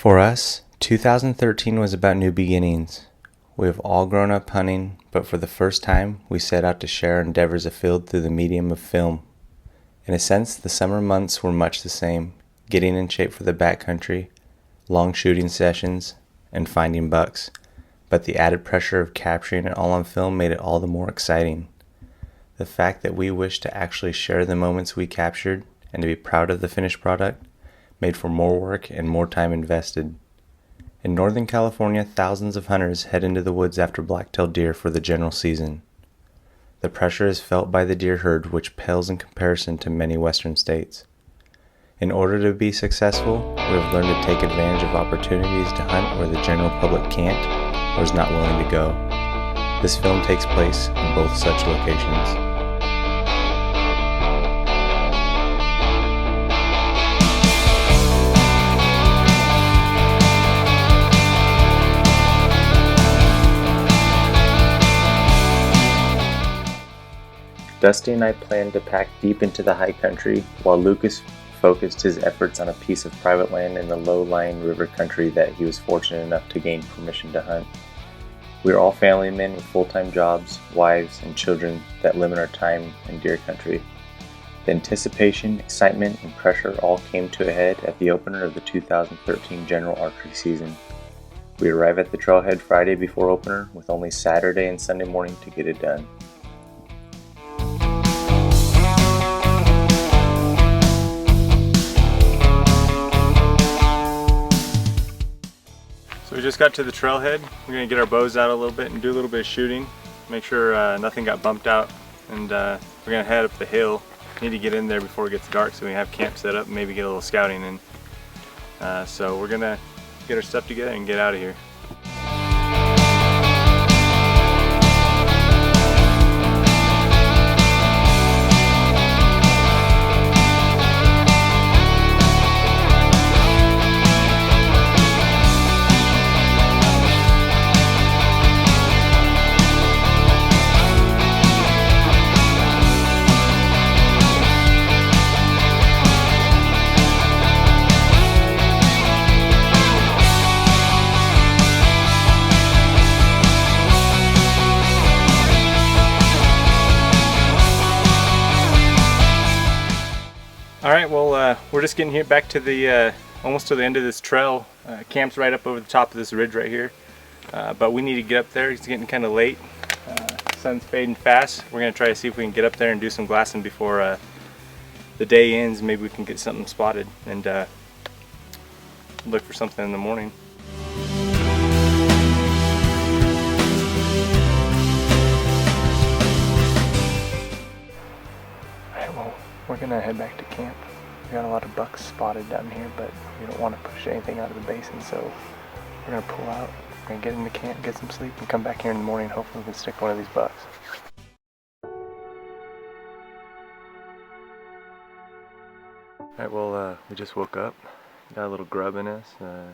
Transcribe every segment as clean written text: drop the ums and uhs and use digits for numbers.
For us, 2013 was about new beginnings. We have all grown up hunting, but for the first time, we set out to share our endeavors afield through the medium of film. In a sense, the summer months were much the same, getting in shape for the backcountry, long shooting sessions, and finding bucks, but the added pressure of capturing it all on film made it all the more exciting. The fact that we wished to actually share the moments we captured and to be proud of the finished product made for more work and more time invested. In Northern California, thousands of hunters head into the woods after blacktail deer for the general season. The pressure is felt by the deer herd, which pales in comparison to many western states. In order to be successful, we have learned to take advantage of opportunities to hunt where the general public can't or is not willing to go. This film takes place in both such locations. Dusty and I planned to pack deep into the high country, while Lucas focused his efforts on a piece of private land in the low-lying river country that he was fortunate enough to gain permission to hunt. We are all family men with full-time jobs, wives, and children that limit our time in deer country. The anticipation, excitement, and pressure all came to a head at the opener of the 2013 general archery season. We arrive at the trailhead Friday before opener, with only Saturday and Sunday morning to get it done. So we just got to the trailhead. We're going to get our bows out a little bit and do a little bit of shooting. Make sure nothing got bumped out. And we're going to head up the hill. Need to get in there before it gets dark so we can have camp set up and maybe get a little scouting in. So we're going to get our stuff together and get out of here. Alright, well we're just getting here back to the almost to the end of this trail. Camp's right up over the top of this ridge right here, but we need to get up there. It's getting kind of late. Sun's fading fast. We're going to try to see if we can get up there and do some glassing before the day ends. Maybe we can get something spotted and look for something in the morning. We're gonna head back to camp. We got a lot of bucks spotted down here, but we don't want to push anything out of the basin, so we're gonna pull out, we're gonna get into camp, get some sleep, and come back here in the morning. Hopefully we can stick one of these bucks. Alright, well we just woke up, got a little grub in us, a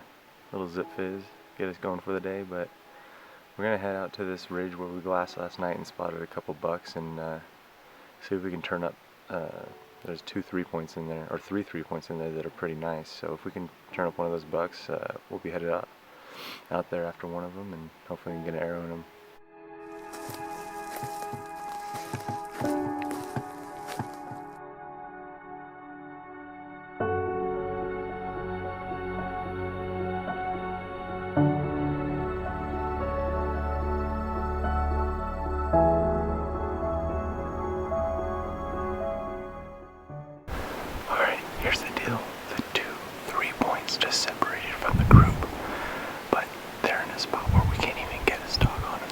little zip fizz, get us going for the day, but we're gonna head out to this ridge where we glassed last night and spotted a couple bucks and see if we can turn up. There's 2 3-points in there, or 3 3-points in there that are pretty nice. So if we can turn up one of those bucks, we'll be headed out there after one of them, and hopefully we can get an arrow in them. Here's the deal, the 2 3-points just separated from the group, but they're in a spot where we can't even get a stock on them,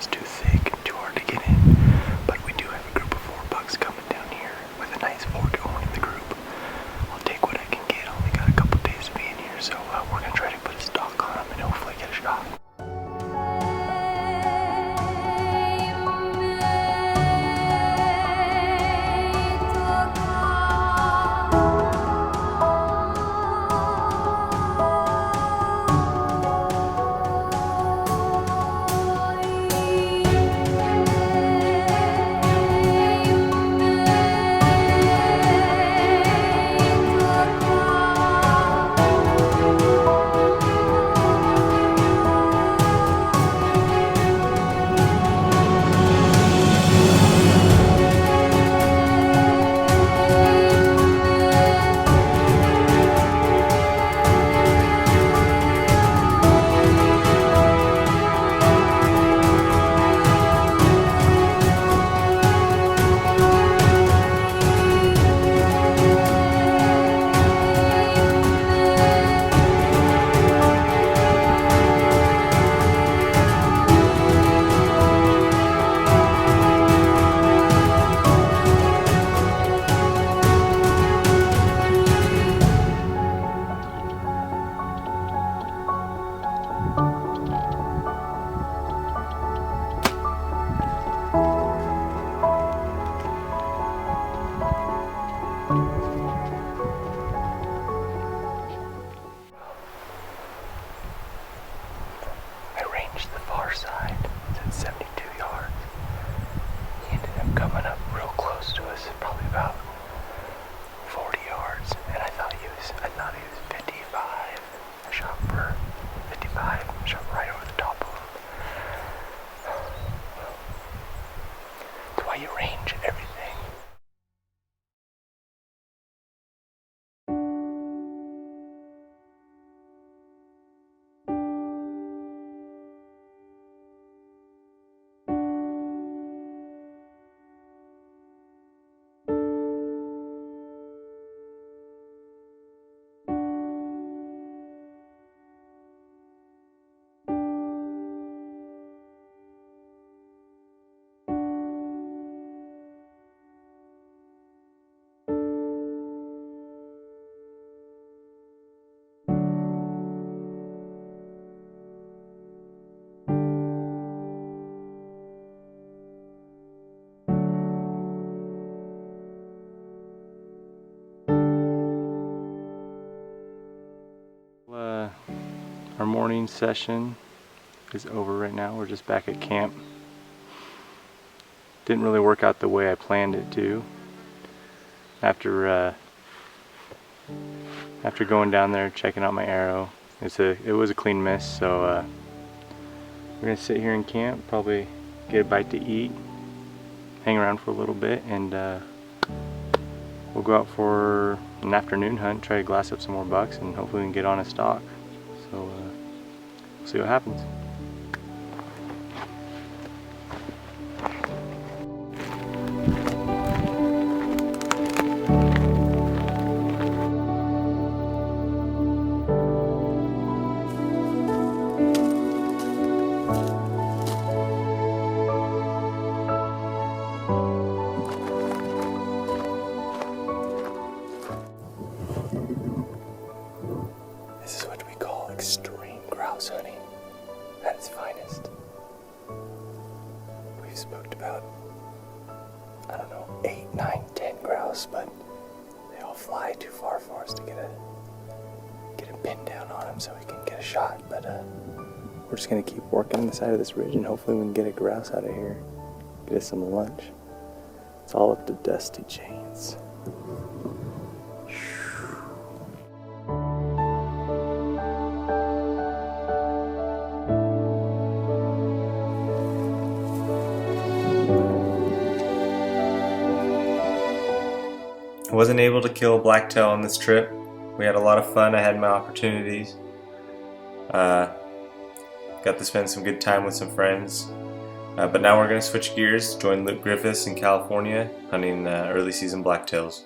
I ranged the far side. It's at 72 yards. He ended up coming up real close to us, probably about 40 yards, and I thought he was 55. I shot for 55, shot right over the top of him. That's why you range everything. Our morning session is over right now. We're just back at camp. Didn't really work out the way I planned it to. After going down there, checking out my arrow, it was a clean miss. So we're gonna sit here in camp, probably get a bite to eat, hang around for a little bit, and we'll go out for an afternoon hunt, try to glass up some more bucks, and hopefully we can get on a stalk. So we'll see what happens. This is what we call extreme grouse hunting at its finest. We've spooked about, 8, 9, 10 grouse, but they all fly too far for us to get a pin down on them so we can get a shot. But we're just gonna keep working on the side of this ridge, and hopefully we can get a grouse out of here, get us some lunch. It's all up to Dusty Chains. I wasn't able to kill a blacktail on this trip. We had a lot of fun. I had my opportunities. Got to spend some good time with some friends. But now we're going to switch gears, join Luke Griffiths in California, hunting early season blacktails.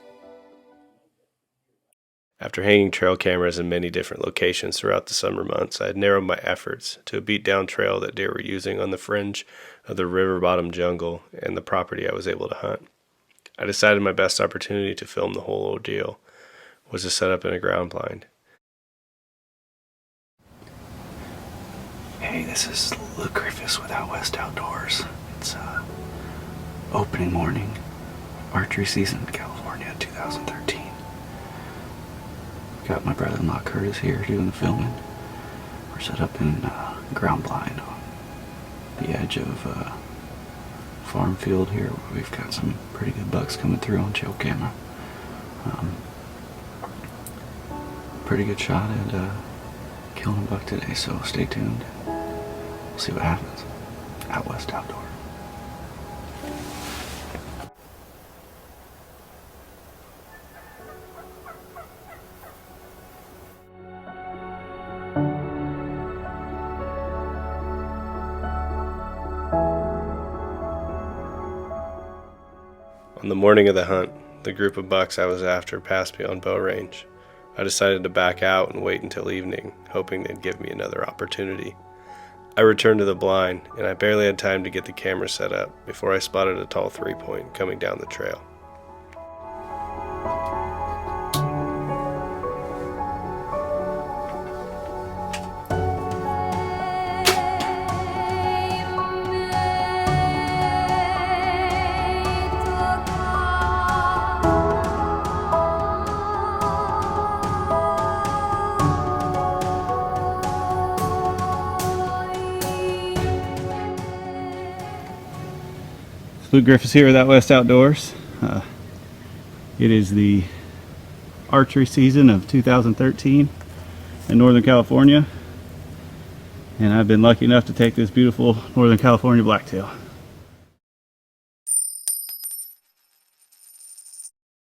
After hanging trail cameras in many different locations throughout the summer months, I had narrowed my efforts to a beat-down trail that deer were using on the fringe of the river bottom jungle and the property I was able to hunt. I decided my best opportunity to film the whole ordeal was to set up in a ground blind. Hey, this is Luke Griffiths with Out West Outdoors. It's opening morning, archery season in California 2013. Got my brother-in-law Curtis here doing the filming. We're set up in ground blind on the edge of farm field here. We've got some pretty good bucks coming through on trail camera. Pretty good shot at killing a buck today, so stay tuned. We'll see what happens. Out West Outdoor. On the morning of the hunt, the group of bucks I was after passed me on bow range. I decided to back out and wait until evening, hoping they'd give me another opportunity. I returned to the blind, and I barely had time to get the camera set up before I spotted a tall 3-point coming down the trail. Luke Griffiths here with Out West Outdoors. It is the archery season of 2013 in Northern California, and I've been lucky enough to take this beautiful Northern California blacktail.